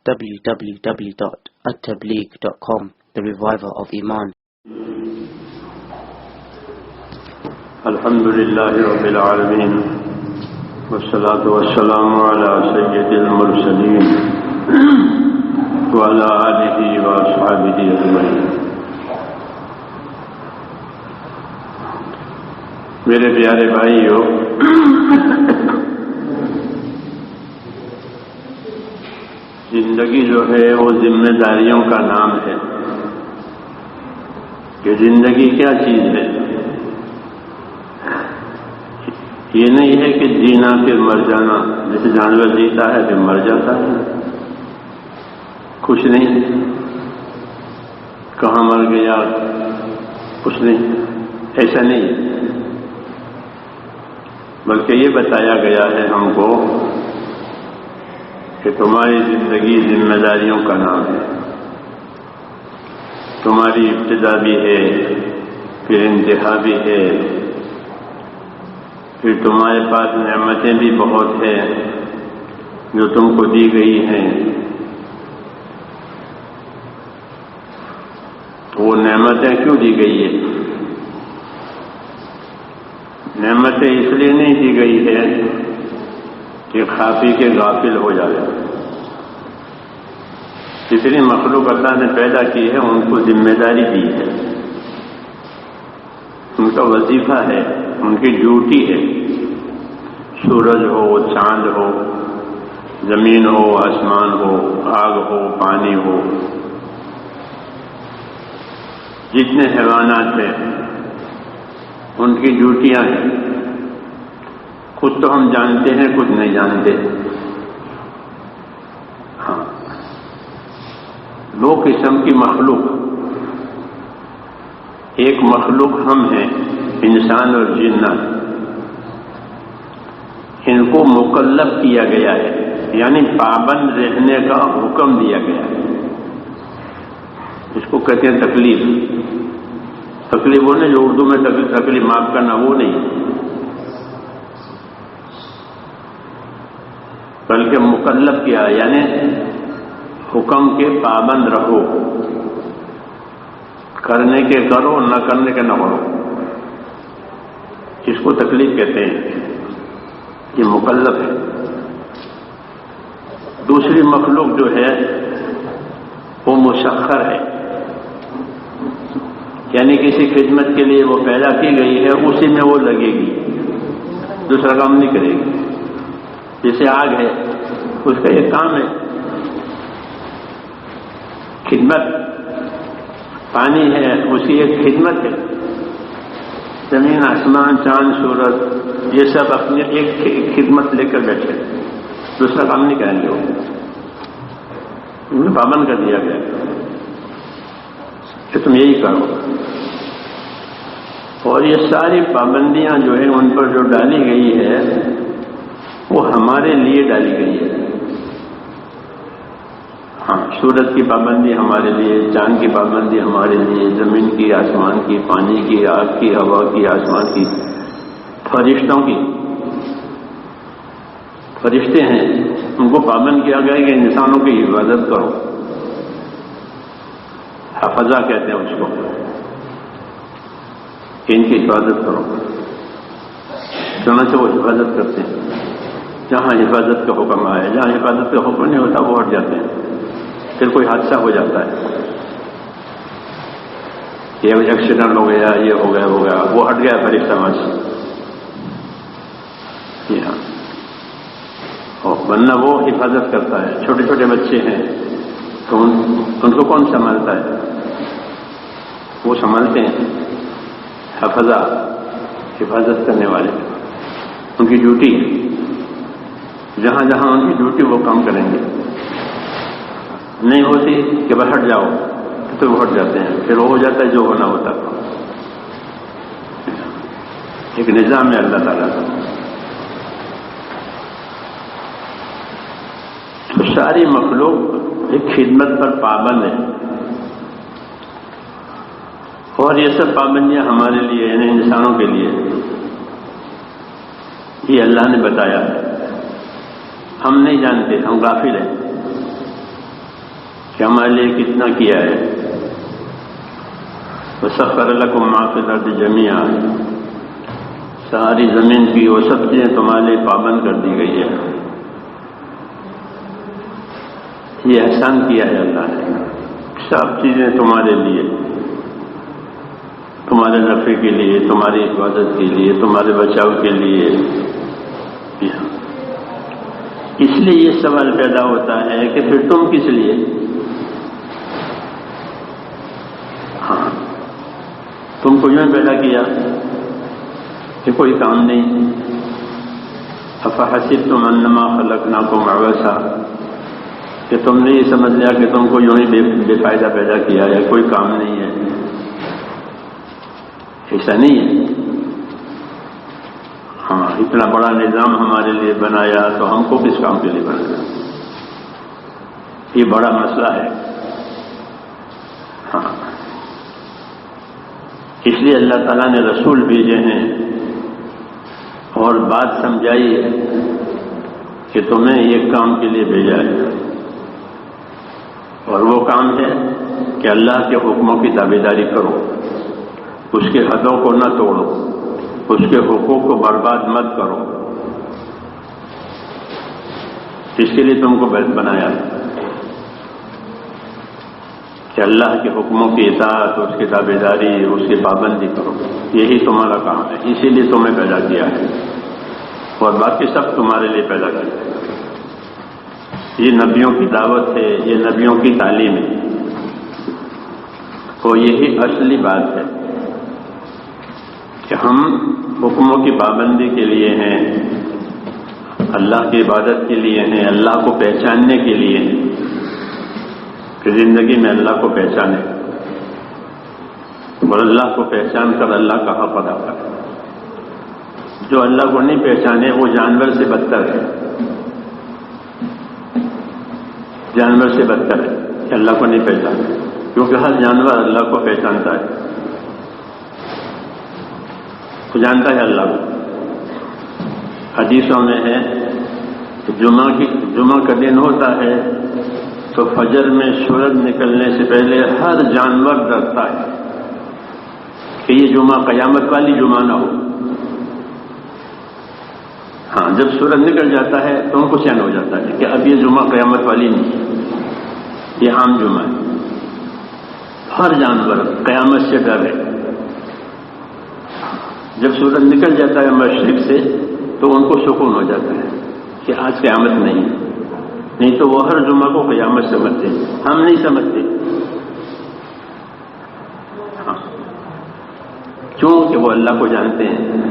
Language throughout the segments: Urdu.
www.attableek.com, the reviver of Iman. الحمدللہ رب العالمین والصلاة والسلام على سید المرسلین وعلى آلہ واصحابہ اجمعین. میرے پیارے بھائیو، زندگی جو ہے وہ ذمہ داریوں کا نام ہے کہ زندگی کیا چیز ہے. یہ نہیں ہے کہ جینا پھر مر جانا، جیسے جانور جیتا ہے پھر مر جاتا ہے. کچھ نہیں، کہاں مر گیا کچھ نہیں، ایسا نہیں. بلکہ یہ بتایا گیا ہے ہم کو کہ تمہاری زندگی ذمہ داریوں کا نام ہے. تمہاری ابتدا بھی ہے، پھر انتہا بھی ہے، پھر تمہارے پاس نعمتیں بھی بہت ہیں جو تم کو دی گئی ہیں. تو وہ نعمتیں کیوں دی گئی ہے؟ نعمتیں اس لیے نہیں دی گئی ہے کہ کھا پی کے غافل ہو جائے. جتنی مخلوق اللہ نے پیدا کی ہے ان کو ذمہ داری دی ہے، ان کا وظیفہ ہے، ان کی ڈیوٹی ہے. سورج ہو، چاند ہو، زمین ہو، آسمان ہو، آگ ہو، پانی ہو، جتنے حیوانات ہیں ان کی ڈیوٹیاں ہیں. خود تو ہم جانتے ہیں، کچھ نہیں جانتے. ہاں، دو قسم کی مخلوق، ایک مخلوق ہم ہیں انسان اور جنات. ان کو مکلف کیا گیا ہے، یعنی پابند رہنے کا حکم دیا گیا ہے. اس کو کہتے ہیں تکلیف. تکلیف وہ نہیں جو اردو میں تکلیف معاف کرنا، وہ نہیں، بلکہ مکلف کیا یعنی حکم کے پابند رہو، کرنے کے کرو، نہ کرنے کے نہ کرو. اس کو تکلیف کہتے ہیں، یہ مکلف ہے. دوسری مخلوق جو ہے وہ مسخر ہے، یعنی کسی خدمت کے لیے وہ پیدا کی گئی ہے، اسی میں وہ لگے گی، دوسرا کام نہیں کرے گی. جیسے آگ ہے، اس کا ایک کام ہے خدمت. پانی ہے، اس کی ایک خدمت ہے. زمین، آسمان، چاند، سورج، یہ سب اپنی ایک خدمت لے کر بیٹھے، دوسرا کام نہیں کریں گے. وہ انہیں پابند کر دیا گیا کہ تم یہی کرو. اور یہ ساری پابندیاں جو ہیں ان پر جو ڈالی گئی ہے وہ ہمارے لیے ڈالی گئی ہے. ہاں، سورج کی پابندی ہمارے لیے، چاند کی پابندی ہمارے لیے، زمین کی، آسمان کی، پانی کی، آگ کی، ہوا کی، آسمان کی، فرشتوں کی. فرشتے ہیں، ان کو پابند کیا گیا کہ انسانوں کی حفاظت کرو. حفظہ کہتے ہیں اس کو، کہ ان کی حفاظت کرو. چنانچہ وہ حفاظت کرتے ہیں. جہاں حفاظت کا حکم آئے، جہاں حفاظت کا حکم نہیں ہوتا وہ ہٹ جاتے ہیں. پھر کوئی حادثہ ہو جاتا ہے، یہ ایکسیڈنٹ ہو گیا، یہ ہو گیا، وہ ہٹ گیا فرشتہ وہاں سے. جی ہاں، ورنہ وہ حفاظت کرتا ہے. چھوٹے چھوٹے بچے ہیں تو ان کو کون سنبھالتا ہے؟ وہ سنبھالتے ہیں حفظہ، حفاظت کرنے والے. ان کی ڈیوٹی ہے، جہاں جہاں ان کی ڈیوٹی وہ کام کریں گے. نہیں ہوتی کہ بس ہٹ جاؤ تو وہ ہٹ جاتے ہیں، پھر وہ ہو جاتا ہے جو ہونا ہوتا. ایک نظام ہے اللہ تعالیٰ کا. تو ساری مخلوق ایک خدمت پر پابند ہے، اور یہ سب پابندیاں ہمارے لیے یعنی انسانوں کے لیے یہ اللہ نے بتایا ہے. ہم نہیں جانتے، ہم غافل ہیں. کہ ہمارے لیے کتنا کیا ہے. وَسَخَّرَ لَكُم مَّا فِي الْأَرْضِ جَمِيعًا، ساری زمین کی وہ سب چیزیں تمہارے لیے پابند کر دی گئی ہے. یہ احسان کیا ہے اللہ نے. سب چیزیں تمہارے لیے، تمہارے نفع کے لیے، تمہاری حفاظت کے لیے، تمہارے بچاؤ کے لیے. اس لیے یہ سوال پیدا ہوتا ہے کہ پھر تم کس لیے؟ ہاں، تم کو یوں پیدا کیا کہ کوئی کام نہیں. افحسبتم انما خلقناکم عبثا، کہ تم نے یہ سمجھ لیا کہ تم کو یوں ہی بے فائدہ پیدا کیا ہے، کوئی کام نہیں ہے. ایسا نہیں ہے. ہاں، اتنا بڑا نظام ہمارے لیے بنایا تو ہم کو کس کام کے لیے بنایا؟ یہ بڑا مسئلہ ہے. ہاں، اس لیے اللہ تعالیٰ نے رسول بھیجے ہیں اور بات سمجھائی ہے کہ تمہیں ایک کام کے لیے بھیجا ہے، اور وہ کام ہے کہ اللہ کے حکموں کی تابعداری کرو، اس کے حدوں کو نہ توڑو، اس کے حقوق کو برباد مت کرو. اس کے لیے تم کو بنایا کہ اللہ کے حکموں کی اطاعت، اس کی تابعداری، اس کی پابندی کرو. یہی تمہارا کام ہے. اسی لیے تمہیں پیدا کیا ہے، اور باقی سب تمہارے لیے پیدا کیا ہے. یہ نبیوں کی دعوت ہے، یہ نبیوں کی تعلیم ہے. تو یہی اصلی بات ہے کہ ہم حکموں کی پابندی کے لیے ہیں، اللہ کی عبادت کے لیے ہیں، اللہ کو پہچاننے کے لیے ہیں، کہ زندگی میں اللہ کو پہچانے اور اللہ کو پہچان کر اللہ کا حق ادا کرے. جو اللہ کو نہیں پہچانے وہ جانور سے بدتر ہے. جانور سے بدتر ہے کہ اللہ کو نہیں پہچانے، کیونکہ ہر جانور اللہ کو پہچانتا ہے. تو جانتا ہے اللہ کو. حدیثوں میں ہے کہ جمعہ کا دن ہوتا ہے تو فجر میں سورج نکلنے سے پہلے ہر جانور ڈرتا ہے کہ یہ جمعہ قیامت والی جمعہ نہ ہو. ہاں، جب سورج نکل جاتا ہے تو ان کو چین ہو جاتا ہے کہ اب یہ جمعہ قیامت والی نہیں، یہ عام جمعہ ہے. ہر جانور قیامت سے ڈرے. جب سورج نکل جاتا ہے مشرق سے تو ان کو سکون ہو جاتا ہے کہ آج قیامت نہیں ہے. نہیں تو وہ ہر جمعہ کو قیامت سمجھتے ہیں. ہم نہیں سمجھتے. ہاں، کیوں کہ وہ اللہ کو جانتے ہیں.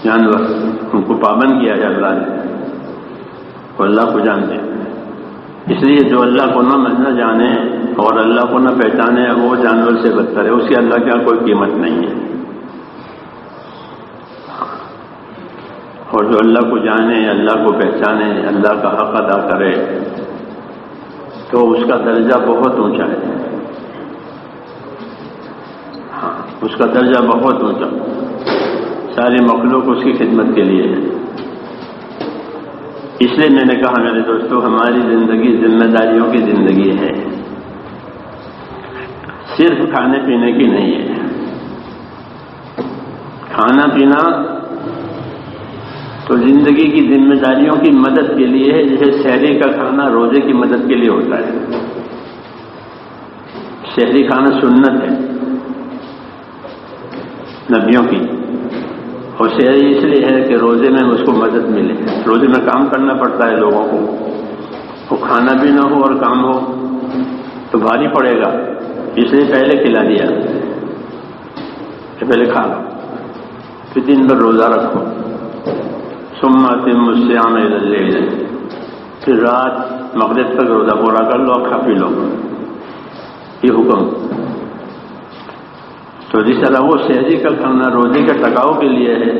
جانور ان کو پابند کیا ہے اللہ نے، وہ اللہ کو جانتے ہیں. اس لیے جو اللہ کو نہ جانے اور اللہ کو نہ پہچانے وہ جانور سے بدتر ہے. اس کی اللہ کے یہاں کوئی قیمت نہیں ہے. اور جو اللہ کو جانے، اللہ کو پہچانے، اللہ کا حق ادا کرے تو اس کا درجہ بہت اونچا ہے. ہاں، اس کا درجہ بہت اونچا. ساری مخلوق اس کی خدمت کے لیے ہے. اس لیے میں نے کہا میرے دوستو، ہماری زندگی ذمہ داریوں کی زندگی ہے، صرف کھانے پینے کی نہیں ہے. کھانا پینا تو زندگی کی ذمہ داریوں کی مدد کے لیے ہے، جیسے سحری کا کھانا روزے کی مدد کے لیے ہوتا ہے. سحری کھانا سنت ہے نبیوں کی، اور سحری اس لیے ہے کہ روزے میں اس کو مدد ملے. روزے میں کام کرنا پڑتا ہے لوگوں کو، وہ کھانا بھی نہ ہو اور کام ہو تو بھاری پڑے گا. اس لیے پہلے کھلا دیا کہ پہلے کھا لو، پھر دن بھر روزہ رکھو. ثم اتموا الصيام الى الليل، پھر رات مغرب تک روزہ پورا کر لو، کھا پی لو. یہ حکم. تو جس طرح وہ سحری کا کھانا روزے کے ٹکاؤ کے لیے ہے،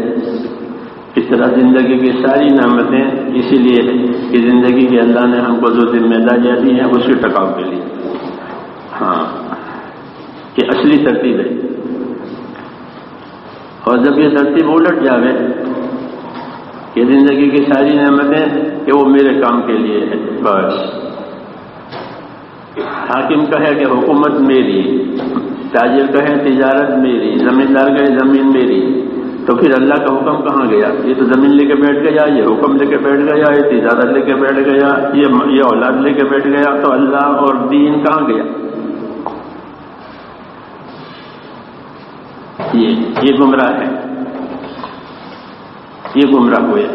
اس طرح زندگی کی ساری نعمتیں اسی لیے ہے کہ زندگی کے اللہ نے ہم کو جو ذمہ داریاں دی ہیں اس کے ٹکاؤ کے لیے. ہاں، یہ اصلی ترتیب ہے. اور جب یہ ترتیب الٹ جاوے کہ زندگی کی ساری نعمتیں کہ وہ میرے کام کے لیے ہے، بس حاکم کہے کہ حکومت میری، تاجر کہے تجارت میری، زمیندار کہے زمین میری، تو پھر اللہ کا حکم کہاں گیا؟ یہ تو زمین لے کے بیٹھ گیا، یہ حکم لے کے بیٹھ گیا، یہ تجارت لے کے بیٹھ گیا، یہ اولاد لے کے بیٹھ گیا، تو اللہ اور دین کہاں گیا؟ یہ گمراہ ہے، یہ گمراہ ہوئے۔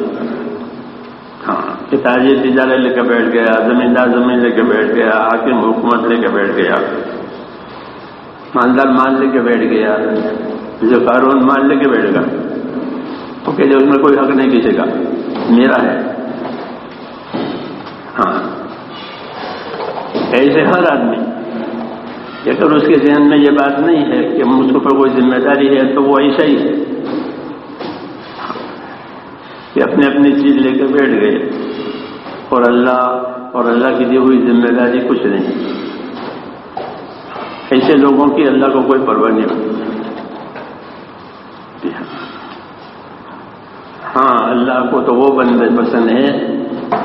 ہاں کہ تاجر تجارت لے کے بیٹھ گیا، زمیندار زمین لے کے بیٹھ گیا، حاکم حکومت لے کے بیٹھ گیا، مالدار مال لے کے بیٹھ گیا، جو قارون مال لے کے بیٹھ گیا، تو کہتے اس میں کوئی حق نہیں کسی کا، میرا ہے۔ ہاں ایسے ہر آدمی، اگر اس کے ذہن میں یہ بات نہیں ہے کہ مجھ پر کوئی ذمہ داری ہے، تو وہ ایسا ہی ہے کہ اپنی اپنی چیز لے کے بیٹھ گئے، اور اللہ کی دی ہوئی ذمہ داری کچھ نہیں۔ ایسے لوگوں کی اللہ کو کوئی پرواہ نہیں ہوتی۔ ہاں اللہ کو تو وہ بندے پسند ہے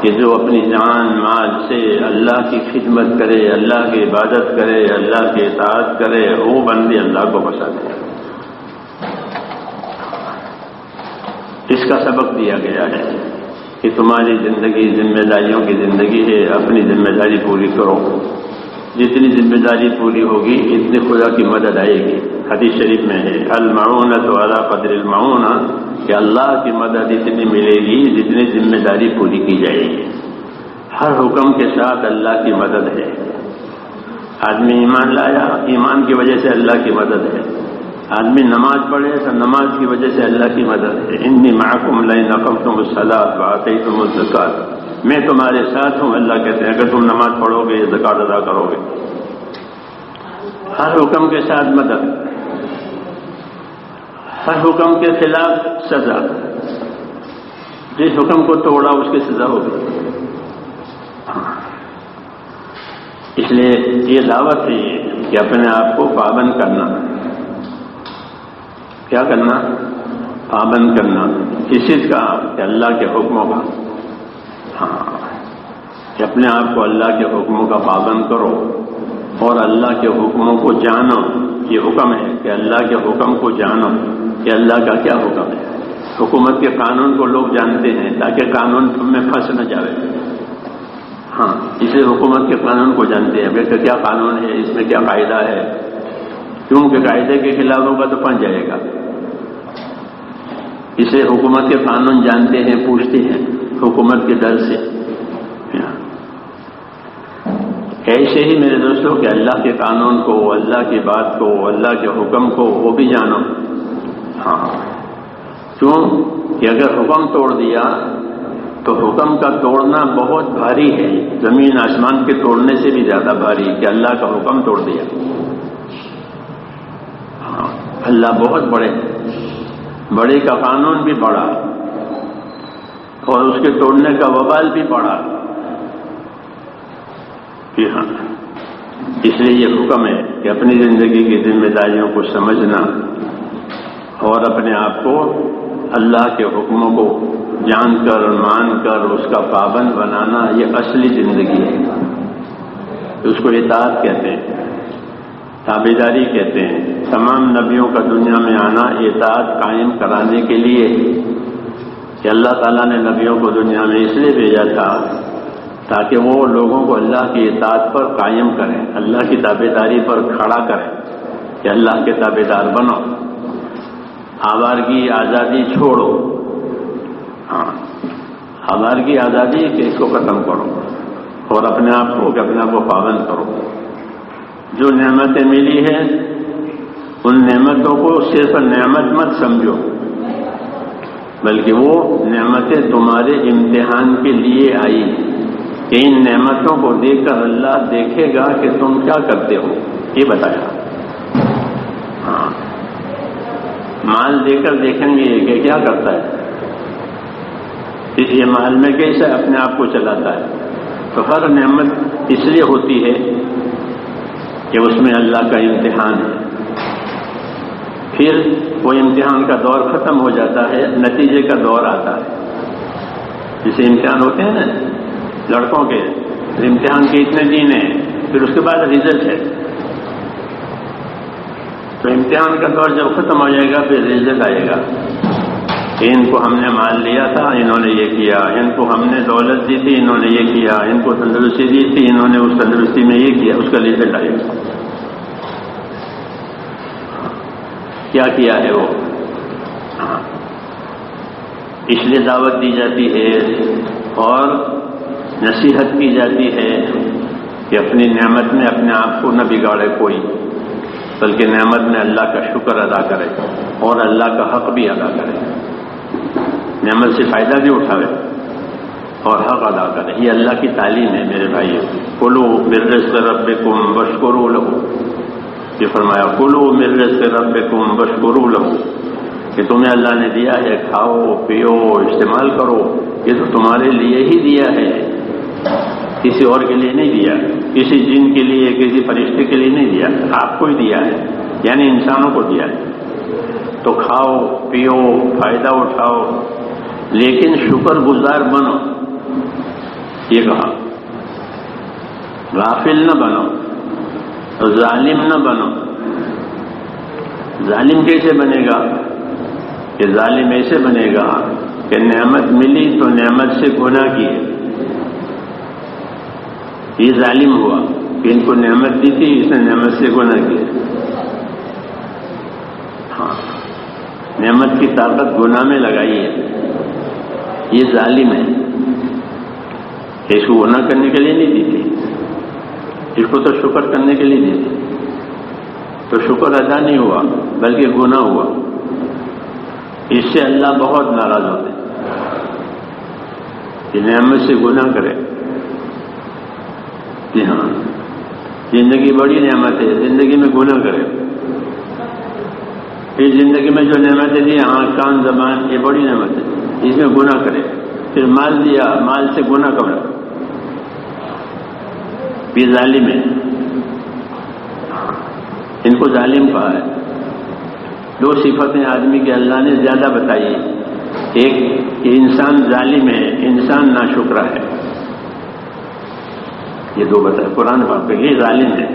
کہ جو اپنی جان مال سے اللہ کی خدمت کرے، اللہ کی عبادت کرے، اللہ کی اطاعت کرے، وہ بندے اللہ کو پسند ہے۔ اس کا سبق دیا گیا ہے کہ تمہاری زندگی ذمہ داریوں کی زندگی ہے، اپنی ذمہ داری پوری کرو، جتنی ذمہ داری پوری ہوگی اتنی خدا کی مدد آئے گی۔ حدیث شریف میں ہے المعونۃ علی قدر المعونہ، کہ اللہ کی مدد اتنی ملے گی جتنی ذمہ داری پوری کی جائے گی۔ ہر حکم کے ساتھ اللہ کی مدد ہے۔ آدمی ایمان لایا، ایمان کی وجہ سے اللہ کی مدد ہے۔ آدمی نماز پڑھے تو نماز کی وجہ سے اللہ کی مدد ہے۔ انی معکم لئن اقمتم الصلاۃ وآتیتم الزکاۃ، میں تمہارے ساتھ ہوں، اللہ کہتے ہیں اگر تم نماز پڑھو گے، زکات ادا کرو گے۔ ہر حکم کے ساتھ مدد، ہر حکم کے خلاف سزا، جس حکم کو توڑا اس کی سزا ہوگی۔ اس لیے یہ دعوت ہے کہ اپنے آپ کو پابند کرنا۔ کیا کرنا؟ پابند کرنا۔ کس چیز کا؟ کہ اللہ کے حکموں کا۔ ہاں کہ اپنے آپ کو اللہ کے حکموں کا پابند کرو اور اللہ کے حکموں کو جانو۔ یہ حکم ہے کہ اللہ کے حکم کو جانو کہ اللہ کا کیا حکم ہے۔ حکومت کے قانون کو لوگ جانتے ہیں تاکہ قانون تم میں پھنس نہ جائے۔ ہاں اسے حکومت کے قانون کو جانتے ہیں کہ کیا قانون ہے، اس میں کیا قاعدہ ہے، کیونکہ قاعدے کے خلاف ہوگا تو پھنس جائے گا۔ اسے حکومت کے قانون جانتے ہیں، پوچھتے ہیں حکومت کے ڈر سے۔ ایسے ہی میرے دوستوں کہ اللہ کے قانون کو، اللہ کی بات کو، اللہ کے حکم کو وہ بھی جانو۔ ہاں کیوں کہ اگر حکم توڑ دیا تو حکم کا توڑنا بہت بھاری ہے، زمین آسمان کے توڑنے سے بھی زیادہ بھاری کہ اللہ کا حکم توڑ دیا۔ ہاں اللہ بہت بڑے، بڑے کا قانون بھی بڑا اور اس کے توڑنے کا وبال بھی بڑا۔ ہاں اس لیے یہ حکم ہے کہ اپنی زندگی کی ذمہ داریوں کو سمجھنا اور اپنے آپ کو اللہ کے حکموں کو جان کر مان کر اس کا پابند بنانا، یہ اصلی زندگی ہے۔ اس کو اطاعت کہتے ہیں، تابعداری کہتے ہیں۔ تمام نبیوں کا دنیا میں آنا اطاعت قائم کرانے کے لیے کہ اللہ تعالیٰ نے نبیوں کو دنیا میں اس لیے بھیجا تھا تاکہ وہ لوگوں کو اللہ کی اطاعت پر قائم کریں، اللہ کی تابعداری پر کھڑا کریں کہ اللہ کے تابعدار بنو، آوارگی آزادی چھوڑو۔ ہاں آوارگی آزادی کہ اس کو ختم کرو اور اپنے آپ کو پابند کرو۔ جو نعمتیں ملی ہیں ان نعمتوں کو صرف نعمت مت سمجھو، بلکہ وہ نعمتیں تمہارے امتحان کے لیے آئی کہ ان نعمتوں کو دیکھ کر اللہ دیکھے گا کہ تم کیا کرتے ہو، یہ بتایا۔ ہاں مال دے کر دیکھیں گے کہ کیا کرتا ہے، یہ مال میں کیسے اپنے آپ کو چلاتا ہے۔ تو ہر نعمت اس لیے ہوتی ہے کہ اس میں اللہ کا امتحان ہے، پھر وہ امتحان کا دور ختم ہو جاتا ہے، نتیجے کا دور آتا ہے۔ جسے امتحان ہوتے ہیں نا لڑکوں کے، امتحان کے اتنے دن ہیں، پھر اس کے بعد رزلٹ ہے. تو امتحان کا دور جب ختم ہو جائے گا پھر رزلٹ آئے گا. ان کو ہم نے مال لیا تھا، انہوں نے یہ کیا، ان کو ہم نے دولت دی تھی، انہوں نے یہ کیا، ان کو تندرستی دی تھی، انہوں نے اس تندرستی میں یہ کیا، اس کا رزلٹ آئے گا. کیا کیا ہے وہ؟ اس لیے دعوت دی جاتی ہے اور نصیحت کی جاتی ہے کہ اپنی نعمت میں اپنے آپ کو نہ بگاڑے کوئی، بلکہ نعمت میں اللہ کا شکر ادا کرے اور اللہ کا حق بھی ادا کرے. نعمت سے فائدہ بھی اٹھاوے اور حق ادا کرے. یہ اللہ کی تعلیم ہے میرے بھائیو. کلوا من رزق ربکم واشکروا لہ. یہ فرمایا کلوا من رزق ربکم واشکروا لہ، کہ تمہیں اللہ نے دیا ہے، کھاؤ پیو استعمال کرو. یہ تو تمہارے لیے ہی دیا ہے، کسی اور کے لیے نہیں دیا، کسی جن کے لیے کسی فرشتے کے لیے نہیں دیا، آپ کو ہی دیا ہے، یعنی انسانوں کو دیا ہے. تو کھاؤ پیو فائدہ اٹھاؤ، لیکن شکر گزار بنو. یہ کہا غافل نہ بنو، ظالم نہ بنو. ظالم کیسے بنے گا؟ کہ ظالم ایسے بنے گا کہ نعمت ملی تو نعمت سے گناہ کیے. یہ ظالم ہوا کہ ان کو نعمت دی تھی، اس نے نعمت سے گناہ کیے. ہاں، نعمت کی طاقت گناہ میں لگائی ہے. یہ ظالم ہے. اس کو گناہ کرنے کے لیے نہیں دی تھی، اس کو تو شکر کرنے کے لیے دی تھی. تو شکر ادا نہیں ہوا بلکہ گناہ ہوا. اس سے اللہ بہت ناراض ہوتے کہ نعمت سے گناہ کرے. جی ہاں، زندگی بڑی نعمت ہے، زندگی میں گناہ کرے. اس زندگی میں جو نعمتیں دی، آنکھ کان زبان، یہ بڑی نعمت ہے، اس میں گناہ کرے. پھر مال دیا، مال سے گناہ کرے. یہ ظالم ہے. ان کو ظالم کہا ہے. دو صفتیں آدمی کے اللہ نے زیادہ بتائی. ایک کہ انسان ظالم ہے، انسان ناشکرا ہے. یہ دو بتائے قرآن پاک میں. یہ ظالم ہے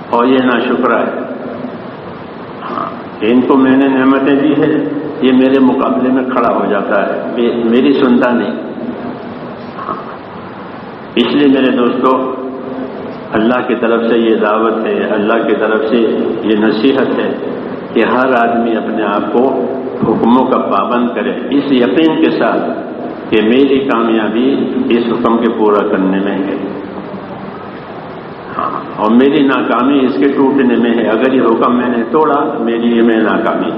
اور یہ ناشکرا ہے. ہاں، ان کو میں نے نعمتیں دی ہے، یہ میرے مقابلے میں کھڑا ہو جاتا ہے، میری سنتا نہیں. ہاں، اس لیے میرے دوستو، اللہ کی طرف سے یہ دعوت ہے، اللہ کی طرف سے یہ نصیحت ہے کہ ہر آدمی اپنے آپ کو حکموں کا پابند کرے، اس یقین کے ساتھ کہ میری کامیابی اس حکم کے پورا کرنے میں ہے. ہاں، اور میری ناکامی اس کے ٹوٹنے میں ہے. اگر یہ حکم میں نے توڑا میری یہ میں ناکامی.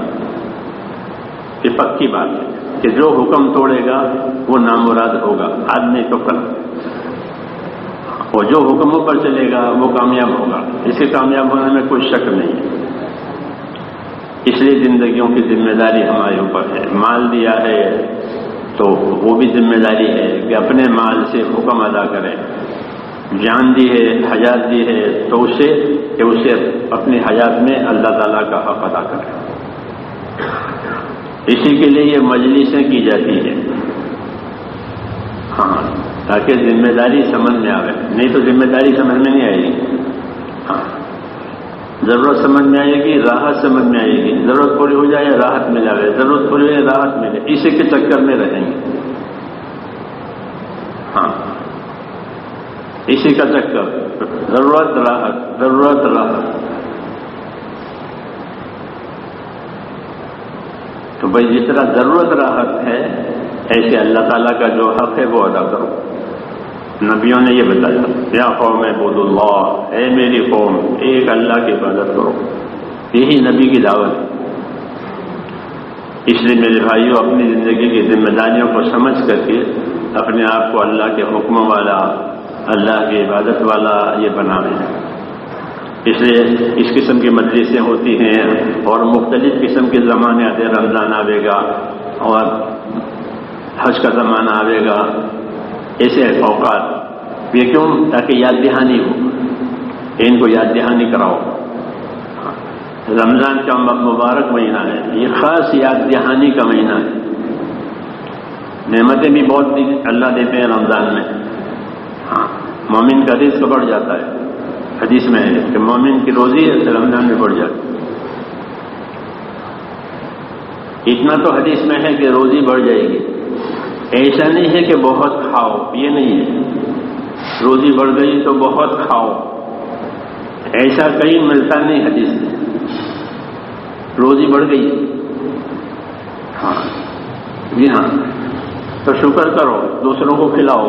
یہ پکی بات ہے کہ جو حکم توڑے گا وہ نامراد ہوگا، آدمی تو کل. اور جو حکموں پر چلے گا وہ کامیاب ہوگا. اس کے کامیاب ہونے میں کوئی شک نہیں ہے. اس لیے زندگیوں کی ذمہ داری ہمارے اوپر ہے. مال دیا ہے تو وہ بھی ذمہ داری ہے کہ اپنے مال سے حکم ادا کرے. جان دی ہے، حیات دی ہے تو اسے اپنی حیات میں اللہ تعالیٰ کا حق ادا کرے. اسی کے لیے یہ مجلسیں کی جاتی ہے. ہاں، تاکہ ذمہ داری سمجھ میں آئے. نہیں تو ذمہ داری سمجھ میں نہیں آئے گی. ہاں، ضرورت سمجھ میں آئے گی، راحت سمجھ میں آئے گی. ضرورت پوری ہو جائے راحت مل جائے، ضرورت پوری ہو جائے راحت ملے، اسی کے چکر میں رہیں گے. ہاں، اسی کا چکر، ضرورت راحت، ضرورت راحت. تو بھائی جس طرح ضرورت راحت ہے، ایسے اللہ تعالیٰ کا جو حق ہے وہ ادا کرو. نبیوں نے یہ بتایا، یا قوم اعبدوا اللہ، اے میری قوم ایک اللہ کی عبادت کرو. یہی نبی کی دعوت ہے. اس لیے میرے بھائیوں، اپنی زندگی کی ذمہ داریوں کو سمجھ کر کے اپنے آپ کو اللہ کے حکم والا، اللہ کی عبادت والا یہ بناویں. اس لیے اس قسم کی مجلسیں ہوتی ہیں اور مختلف قسم کے زمانے آتے ہیں. رمضان آئے گا اور حج کا زمانہ آئے گا، ایسے اوقات. یہ کیوں؟ تاکہ یاد دہانی ہو، ان کو یاد دہانی کراؤ. رمضان کا مبارک مہینہ ہے، یہ خاص یاد دہانی کا مہینہ ہے. نعمتیں بھی بہت اللہ دیتے ہیں رمضان میں. مومن کا رزق بڑھ جاتا ہے. حدیث میں ہے کہ مومن کی روزی رمضان میں بڑھ جاتی ہے. اتنا تو حدیث میں ہے کہ روزی بڑھ جائے گی. ایسا نہیں ہے کہ بہت کھاؤ، یہ نہیں ہے. روزی بڑھ گئی تو بہت کھاؤ، ایسا کہیں ملتا نہیں حدیث میں. روزی بڑھ گئی، ہاں جی ہاں، تو شکر کرو، دوسروں کو کھلاؤ.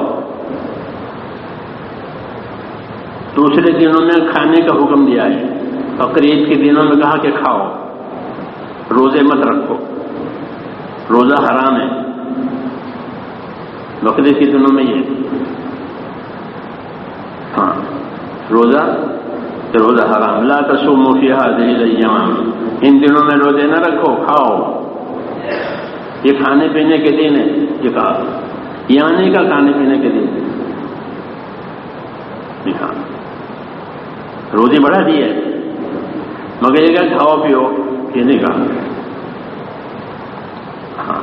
دوسرے دنوں میں کھانے کا حکم دیا ہے، بقرعید کے دنوں میں کہا کہ کھاؤ، روزے مت رکھو، روزہ حرام ہے. بقرعید کے دنوں میں یہ ہاں روزہ حرام. لا تصوموا فی هذه الايام، ان دنوں میں روزے نہ رکھو، کھاؤ. یہ کھانے پینے کے دن ہے، یہ کہا یعنی کا کھانے پینے کے دن ہے. روزی بڑھا دی ہے، مگر یہ کہ کھاؤ پیو، یہ نہیں کہا. ہاں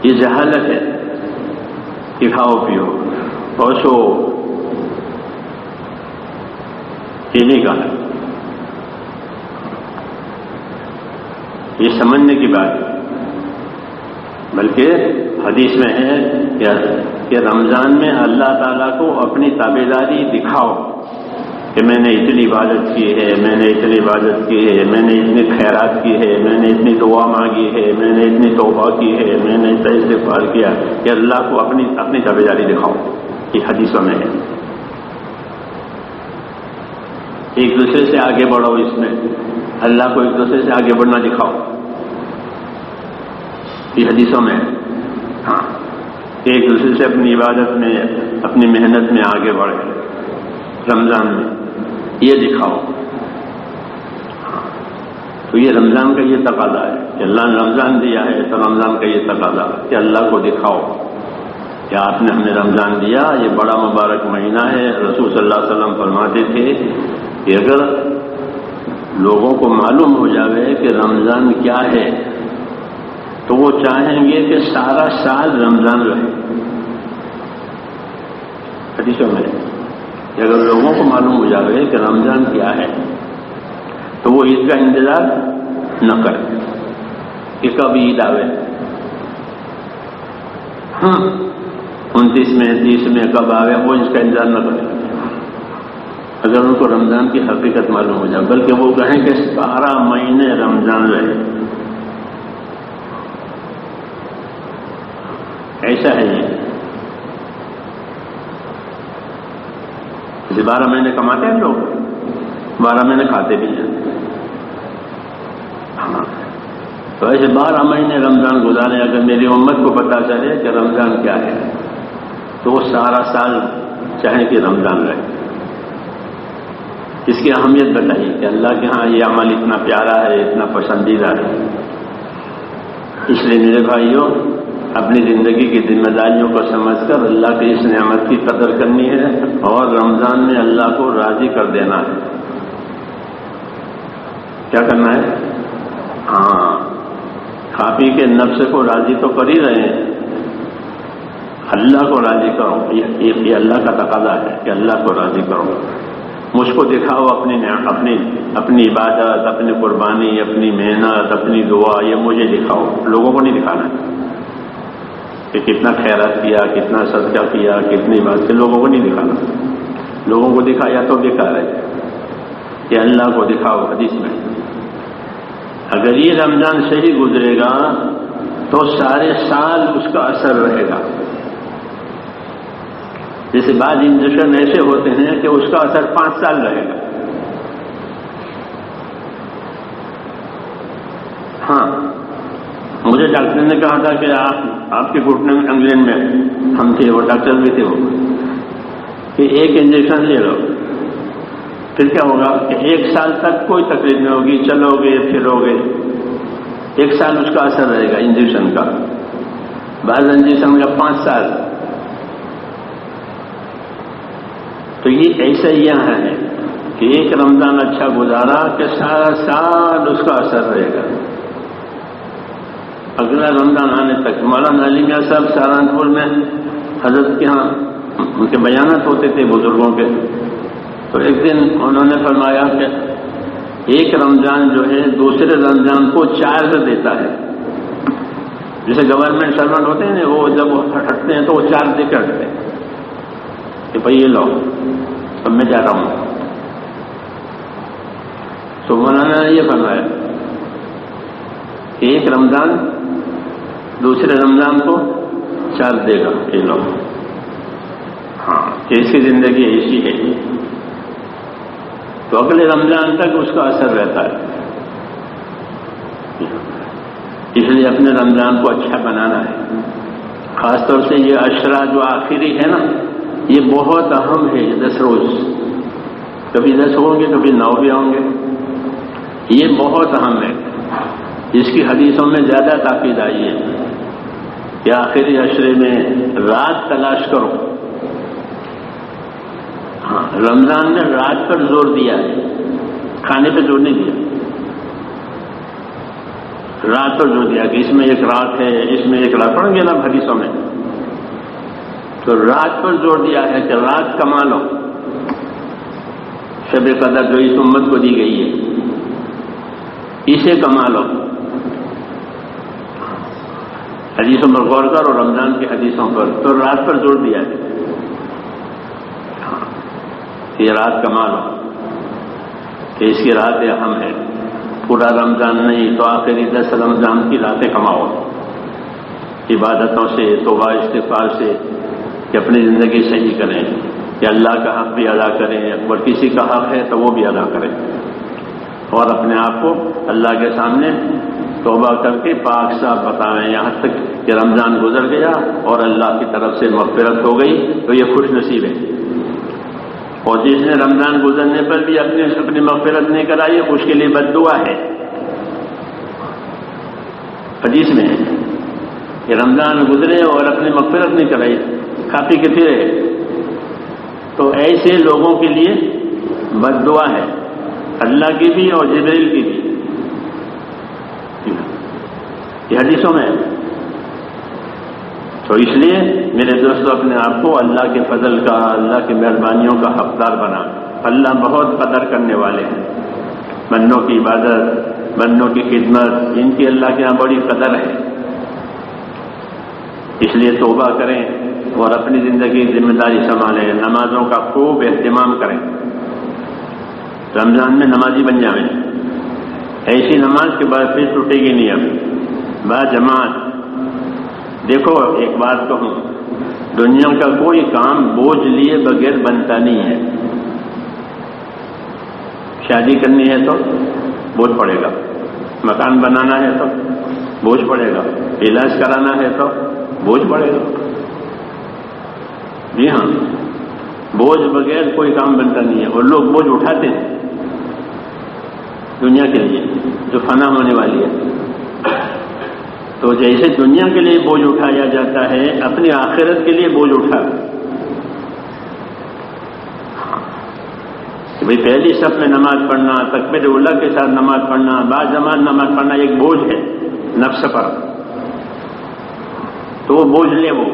یہ جہالت ہے کہ کھاؤ پیو اور سو، یہ نہیں کہا. یہ سمجھنے کی بات ہے. بلکہ حدیث میں ہے کہ رمضان میں اللہ تعالیٰ کو اپنی تابعداری دکھاؤ کہ میں نے اتنی عبادت کی ہے، میں نے اتنی عبادت کی ہے، میں نے اتنی خیرات کی ہے، میں نے اتنی دعا مانگی ہے، میں نے اتنی توبہ کی ہے، میں نے اتنا استغفار کیا، کہ اللہ کو اپنی تابعداری دکھاؤ. یہ حدیثوں میں ہے. ایک دوسرے سے آگے بڑھو، اس میں اللہ کو ایک دوسرے سے آگے بڑھنا دکھاؤ. یہ حدیثوں میں ہاں ایک دوسرے سے اپنی عبادت میں، اپنی محنت میں آگے بڑھے. رمضان میں یہ دکھاؤ. تو یہ رمضان کا یہ تقاضا ہے کہ اللہ نے رمضان دیا ہے، تو رمضان کا یہ تقاضا کہ اللہ کو دکھاؤ کہ آپ نے ہمیں رمضان دیا، یہ بڑا مبارک مہینہ ہے. رسول صلی اللہ علیہ وسلم فرماتے تھے کہ اگر لوگوں کو معلوم ہو جائے کہ رمضان کیا ہے تو وہ چاہیں گے کہ سارا سال رمضان رہے. حدیثوں میں اگر لوگوں کو معلوم ہو جائے کہ رمضان کیا ہے تو وہ عید کا انتظار نہ کریں کہ کب عید آوے. ہاں 29 میں 30 میں کب آوے، وہ اس کا انتظار نہ کریں اگر ان کو رمضان کی حقیقت معلوم ہو جائے. بلکہ وہ کہیں کہ 12 مہینے رمضان رہے. ایسا ہے یہ 12 مہینے کماتے ہیں لوگ، 12 مہینے کھاتے بھی ہیں. ہاں تو ایسے 12 مہینے رمضان گزارے. اگر میری امت کو پتا چلے کہ رمضان کیا ہے تو وہ سارا سال چاہے کہ رمضان رہے. اس کی اہمیت بتائیے کہ اللہ کے ہاں یہ عمل اتنا پیارا ہے، اتنا پسندیدہ ہے. اس لیے میرے بھائیوں، اپنی زندگی کی ذمہ داریوں کو سمجھ کر اللہ کی اس نعمت کی قدر کرنی ہے اور رمضان میں اللہ کو راضی کر دینا ہے. کیا کرنا ہے؟ ہاں کھا پی کے نفس کو راضی تو کر ہی رہے ہیں، اللہ کو راضی کرو. یہ اللہ کا تقاضا ہے کہ اللہ کو راضی کرو. مجھ کو دکھاؤ اپنی عبادت، اپنی قربانی، اپنی محنت، اپنی دعا، یہ مجھے دکھاؤ. لوگوں کو نہیں دکھانا کہ کتنا خیرات کیا، کتنا صدقہ کیا، کتنی بات کی. لوگوں کو نہیں دکھانا. لوگوں کو دکھایا تو بیکار ہے. کہ اللہ کو دکھاؤ. حدیث میں اگر یہ رمضان صحیح گزرے گا تو سارے سال اس کا اثر رہے گا. جیسے بعض انجیکشن ایسے ہوتے ہیں کہ اس کا اثر 5 سال رہے گا. ہاں مجھے ڈاکٹر نے کہا تھا کہ آپ کے گھٹنے میں، انگلینڈ میں ہم تھے، وہ ڈاکٹر بھی تھے، وہ کہ ایک انجیکشن لے لو، پھر کیا ہوگا کہ 1 سال تک کوئی تکلیف نہیں ہوگی، چلو گے پھرو گے. 1 سال اس کا اثر رہے گا انجیکشن کا. بعض انجیکشن کا 5 سال. تو یہ ایسا یہاں ہے کہ ایک رمضان اچھا گزارا کہ سارا سال اس کا اثر رہے گا. اگلا رمضان آنے تک. مولانا علی میاں صاحب سہارنپور میں حضرت کے ہاں ان کے بیانات ہوتے تھے بزرگوں کے، تو ایک دن انہوں نے فرمایا کہ ایک رمضان جو ہے دوسرے رمضان کو چارج دیتا ہے. جیسے گورنمنٹ سرونٹ ہوتے ہیں نا، وہ جب ہٹتے ہیں تو وہ چارج دے کے ہٹتے ہیں کہ بھائی یہ لو اب میں جا رہا ہوں. تو مولانا نے یہ فرمایا کہ ایک رمضان دوسرے رمضان کو چارج دے گا، یہ لو. ہاں، ایسی زندگی ایسی ہے، تو اگلے رمضان تک اس کا اثر رہتا ہے. اس لیے اپنے رمضان کو اچھا بنانا ہے. خاص طور سے یہ عشرہ جو آخری ہے نا، یہ بہت اہم ہے. 10 روز، کبھی 10 ہوں گے، کبھی 9 بھی ہوں گے. یہ بہت اہم ہے. اس کی حدیثوں میں زیادہ تاکید آئی ہے کہ آخری عشرے میں رات تلاش کرو. ہاں، رمضان نے رات پر زور دیا ہے، کھانے پہ زور نہیں دیا. رات پر زور دیا کہ اس میں ایک رات ہے، اس میں ایک رات. پڑھیں گے نا حدیثوں میں، تو رات پر زور دیا ہے کہ رات کما لو. شب قدر جو اس امت کو دی گئی ہے، اسے کما لو. حدیثوں پر غور کرو، رمضان کی حدیثوں پر، تو رات پر زور دیا ہے. یہ رات کما لو کہ اس کی راتیں اہم ہے. پورا رمضان نہیں تو آخری 10 رمضان کی راتیں کماؤ عبادتوں سے، توبہ استغفار سے، کہ اپنی زندگی صحیح کریں، کہ اللہ کا حق بھی ادا کریں، اور کسی کا حق ہے تو وہ بھی ادا کریں، اور اپنے آپ کو اللہ کے سامنے توبہ کر کے پاک صاف بتائیں. یہاں تک کہ رمضان گزر گیا اور اللہ کی طرف سے مغفرت ہو گئی تو یہ خوش نصیب ہے. اور جس نے رمضان گزرنے پر بھی اپنی مغفرت نہیں کرائی، اس کے لیے بد دعا ہے. حدیث میں ہے کہ رمضان گزرے اور اپنی مغفرت نہیں کرائی، کھاپی کے پھرے، تو ایسے لوگوں کے لیے بد دعا ہے، اللہ کی بھی اور جبریل کی بھی. یہ حدیثوں میں ہے. تو اس لیے میرے دوستو اپنے آپ کو اللہ کے فضل کا، اللہ کی مہربانیوں کا حقدار بنا. اللہ بہت قدر کرنے والے ہیں. بندوں کی عبادت، بندوں کی خدمت، ان کی اللہ کے یہاں بڑی قدر ہے. اس لیے توبہ کریں اور اپنی زندگی ذمہ داری سنبھالیں. نمازوں کا خوب اہتمام کریں. رمضان میں نمازی بن جائیں. ایسی نماز کے بعد پھر ٹوٹے گی نہیں. اب با جماعت. دیکھو ایک بات کہوں، دنیا کا کوئی کام بوجھ لیے بغیر بنتا نہیں ہے. شادی کرنی ہے تو بوجھ پڑے گا، مکان بنانا ہے تو بوجھ پڑے گا، علاج کرانا ہے تو بوجھ پڑے گا. جی ہاں، بوجھ بغیر کوئی کام بنتا نہیں ہے. اور لوگ بوجھ اٹھاتے ہیں دنیا کے لیے جو فنا ہونے والی ہے. تو جیسے دنیا کے لیے بوجھ اٹھایا جاتا ہے، اپنی آخرت کے لیے بوجھ اٹھا کہ بھئی پہلی صف میں نماز پڑھنا، تکبیر اولیٰ کے ساتھ نماز پڑھنا، بعد جماعت نماز پڑھنا ایک بوجھ ہے نفس پر. تو وہ بوجھ لے. وہ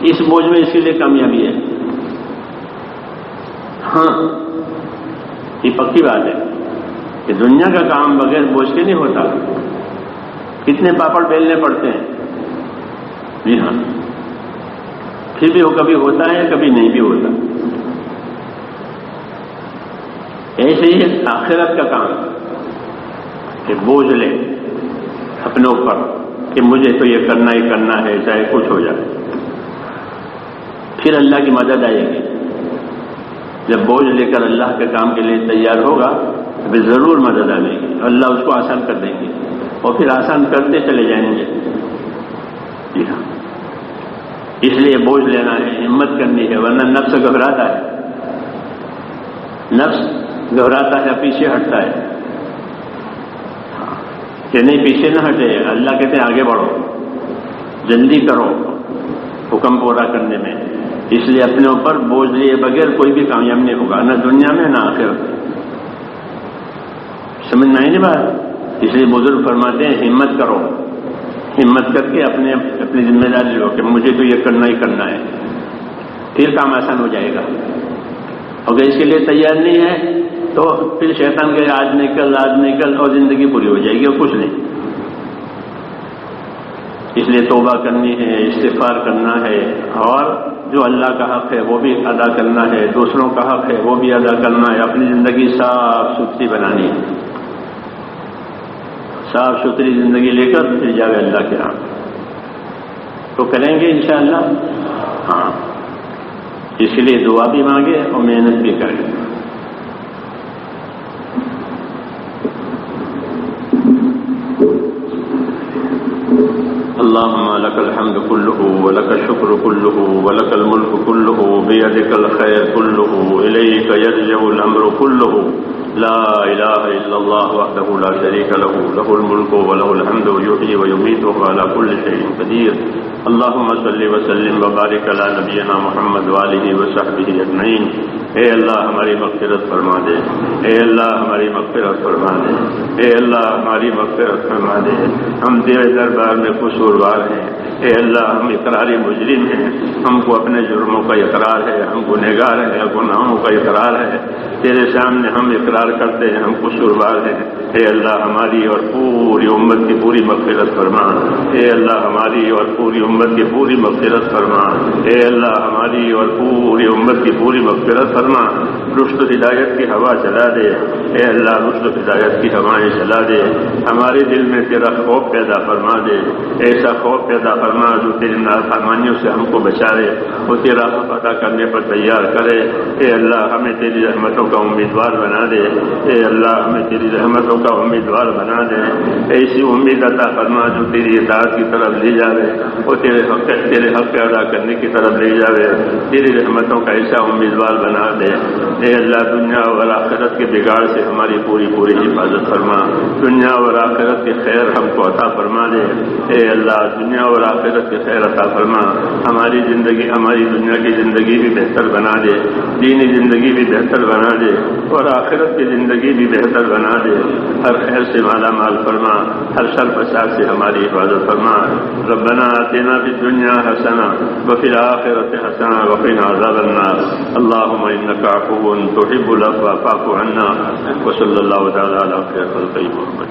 اس بوجھ میں اسی لیے کامیابی ہے. ہاں، یہ پکی بات ہے کہ دنیا کا کام بغیر بوجھ کے نہیں ہوتا. کتنے پاپڑ بیلنے پڑتے ہیں. جی ہاں، پھر بھی وہ کبھی ہوتا ہے کبھی نہیں بھی ہوتا. ایسے ہی آخرت کا کام کہ بوجھ لے اپنے اوپر کہ مجھے تو یہ کرنا ہی کرنا ہے چاہے کچھ ہو جائے. پھر اللہ کی مدد آئے گی. جب بوجھ لے کر اللہ کے کام کے لیے تیار ہوگا تو ضرور مدد آئے گی. اللہ اس کو آسان کر دیں گے اور پھر آسان کرتے چلے جائیں گے. جی ہاں، اس لیے بوجھ لینا ہے، ہمت کرنی ہے، ورنہ نفس گھبراتا ہے. نفس گھبراتا ہے، پیچھے ہٹتا ہے. کہ نہیں پیچھے نہ ہٹے. اللہ کہتے ہیں آگے بڑھو، جلدی کرو حکم پورا کرنے میں. اس لیے اپنے اوپر بوجھ لیے بغیر کوئی بھی کامیاب نہیں ہوگا، نہ دنیا میں نہ آخرت میں. سمجھ میں آئی نہیں بات؟ اس لیے بزرگ فرماتے ہیں ہمت کرو. ہمت کر کے اپنی ذمہ داری لو کہ مجھے تو یہ کرنا ہی کرنا ہے، پھر کام آسان ہو جائے گا. اگر اس کے لیے تیار نہیں ہے تو پھر شیطان کہے آج نکل اور زندگی پوری ہو جائے گی اور کچھ نہیں. اس لیے توبہ کرنی ہے، استغفار کرنا ہے، اور جو اللہ کا حق ہے وہ بھی ادا کرنا ہے، دوسروں کا حق ہے وہ بھی ادا کرنا ہے. اپنی زندگی صاف ستھری بنانی ہے، صاف ستھری زندگی لے کر پھر جاوے اللہ کے راہ. تو کریں گے انشاءاللہ. ہاں، اس لیے دعا بھی مانگے اور محنت بھی کریں. اللهم لك الحمد كله ولك الشكر كله ولك الملك كله بيدك الخير كله إليك يرجع الأمر كله لا إله إلا الله وحده لا شريك له له الملك وله الحمد يحيي ويميت وعلى كل شيء قدير. اللهم صل وسلم وبارك على نبينا محمد وآله وصحبه أجمعين. اے اللہ ہماری مغفرت فرما دے، اے اللہ ہماری مغفرت فرما دے، اے اللہ ہماری مغفرت فرما دے. ہم تیرے دربار میں قصوروار ہیں، اے اللہ ہم اقراری مجرم ہیں، ہم کو اپنے جرموں کا اقرار ہے، ہم گنہگار ہیں، گناہوں کا اقرار ہے. تیرے سامنے ہم اقرار کرتے ہیں ہم قصوروار ہیں. اے اللہ ہماری اور پوری امت کی پوری مغفرت فرما. اے اللہ ہماری اور پوری امت کی پوری مغفرت فرما. اے اللہ ہماری اور پوری امت کی پوری مغفرت فرما. رشد و ہدایت کی ہوا چلا دے. اے اللہ رشد و ہدایت کی ہوائیں چلا دے. ہمارے دل میں تیرا خوف پیدا فرما دے، ایسا خوف پیدا فرما جو تیری نافرمانیوں سے ہم کو بچا دے، وہ تیرا حق ادا کرنے پر تیار کرے. اے اللہ ہمیں تیری رحمتوں کا امیدوار بنا دے. اے اللہ ہمیں تیری رحمتوں کا امیدوار بنا دے. ایسی امید عطا فرما جو تیری اطاعت کی طرف لے جاوے، وہ تیرے حق ادا کرنے کی طرف لے جاوے. تیری رحمتوں کا ایسا امیدوار بنا دے. اے اللہ دنیا اور آخرت کے بگاڑ سے ہماری پوری حفاظت فرما. دنیا اور آخرت کے خیر ہم کو عطا فرما دے. اے اللہ دنیا اور آخرت کے خیر عطا فرما. ہماری زندگی، ہماری دنیا کی زندگی بھی بہتر بنا دے، دینی زندگی بھی بہتر بنا دے، اور آخرت کی زندگی بھی بہتر بنا دے. ہر خیر سے مالا مال فرما، ہر شر فساد سے ہماری حفاظت فرما. ربنا آتنا فی الدنیا حسنہ وفی الآخرۃ حسنہ وقنا عذاب النار. اللهم انك عفو تحب العفو فاعف عنا. وصلی اللہ تعالی علی خیر خلقہ محمد.